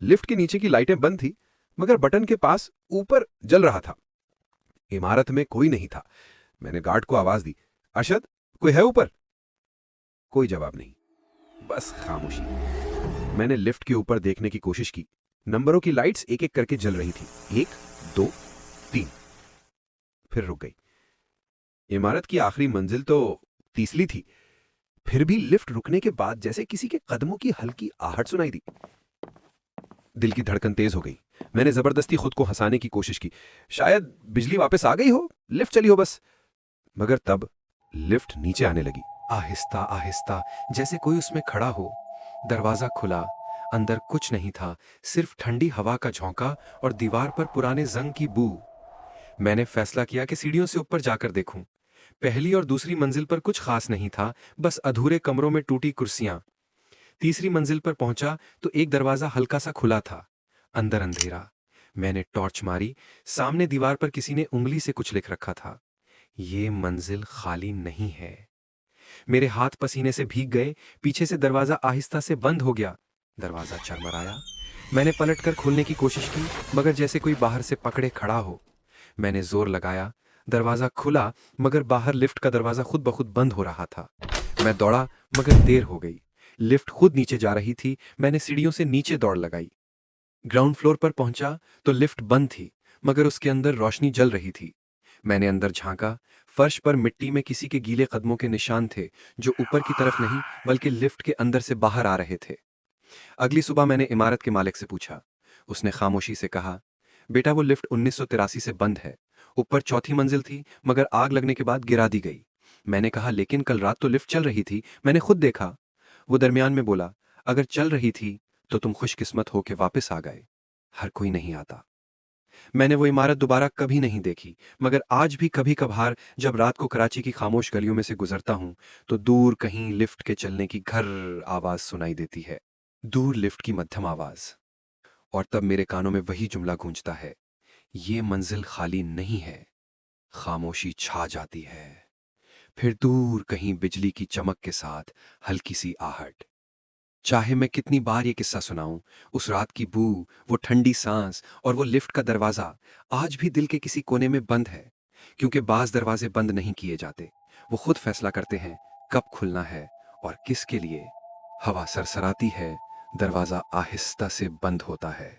Lift के नीचे की लाइटें बंद थी, मगर बटन के पास ऊपर जल रहा था। इमारत में कोई नहीं था। मैंने गार्ड को आवाज दी, अरशद, कोई है ऊपर? कोई जवाब नहीं, बस खामोशी। मैंने लिफ्ट के ऊपर देखने की कोशिश की। नंबरों की लाइट्स एक एक करके जल रही थी। 1, 2, 3, फिर रुक गई। इमारत की आखिरी मंजिल तो तीसरी थी। फिर भी लिफ्ट रुकने के बाद जैसे किसी के कदमों की हल्की आहट सुनाई दी। दिल की धड़कन तेज हो गई। मैंने जबरदस्ती खुद को हंसाने की कोशिश की। शायद बिजली वापस आ गई हो, लिफ्ट चली हो बस। मगर तब लिफ्ट नीचे आने लगी, आहिस्ता आहिस्ता, जैसे कोई उसमें खड़ा हो। दरवाजा खुला। अंदर कुछ नहीं था, सिर्फ ठंडी हवा का झोंका और दीवार पर पुराने जंग की बू। मैंने फैसला किया कि सीढ़ियों से ऊपर जाकर देखूं। पहली और दूसरी मंजिल पर कुछ खास नहीं था, बस अधूरे कमरों में टूटी कुर्सियां। तीसरी मंजिल पर पहुंचा तो एक दरवाजा हल्का सा खुला था। अंदर अंधेरा। मैंने टॉर्च मारी। सामने दीवार पर किसी ने उंगली से कुछ लिख रखा था, ये मंजिल खाली नहीं है। मेरे हाथ पसीने से भीग गए। पीछे से दरवाजा आहिस्ता से बंद हो गया। दरवाजा चरमराया। मैंने पलटकर खोलने की कोशिश की, मगर जैसे कोई बाहर से पकड़े खड़ा हो। मैंने जोर लगाया। दरवाजा खुला, मगर बाहर लिफ्ट का दरवाजा खुद ब खुद बंद हो रहा था। मैं दौड़ा, मगर देर हो गई। लिफ्ट खुद नीचे जा रही थी। मैंने सीढ़ियों से नीचे दौड़ लगाई। ग्राउंड फ्लोर पर पहुंचा तो लिफ्ट बंद थी, मगर उसके अंदर रोशनी जल रही थी। मैंने अंदर झांका। फर्श पर मिट्टी में किसी के गीले कदमों के निशान थे, जो ऊपर की तरफ नहीं बल्कि लिफ्ट के अंदर से बाहर आ रहे थे। अगली सुबह मैंने इमारत के मालिक से पूछा। उसने खामोशी से कहा, बेटा वो लिफ्ट 1983 से बंद है। ऊपर चौथी मंजिल थी, मगर आग लगने के बाद गिरा दी गई। मैंने कहा, लेकिन कल रात तो लिफ्ट चल रही थी, मैंने खुद देखा। वो दरमियान में बोला, अगर चल रही थी तो तुम खुशकिस्मत हो के वापस आ गए। हर कोई नहीं आता। मैंने वो इमारत दोबारा कभी नहीं देखी, मगर आज भी कभी कभार जब रात को कराची की खामोश गलियों में से गुजरता हूं, तो दूर कहीं लिफ्ट के चलने की घर आवाज सुनाई देती है। दूर लिफ्ट की मध्यम आवाज। और तब मेरे कानों में वही जुमला गूंजता है, ये मंजिल खाली नहीं है। खामोशी छा जाती है। फिर दूर कहीं बिजली की चमक के साथ हल्की सी आहट। चाहे मैं कितनी बार ये किस्सा सुनाऊं, उस रात की बू, वो ठंडी सांस और वो लिफ्ट का दरवाजा आज भी दिल के किसी कोने में बंद है। क्योंकि बाज दरवाजे बंद नहीं किए जाते, वो खुद फैसला करते हैं कब खुलना है और किसके लिए। हवा सरसराती है, दरवाजा आहिस्ता से बंद होता है।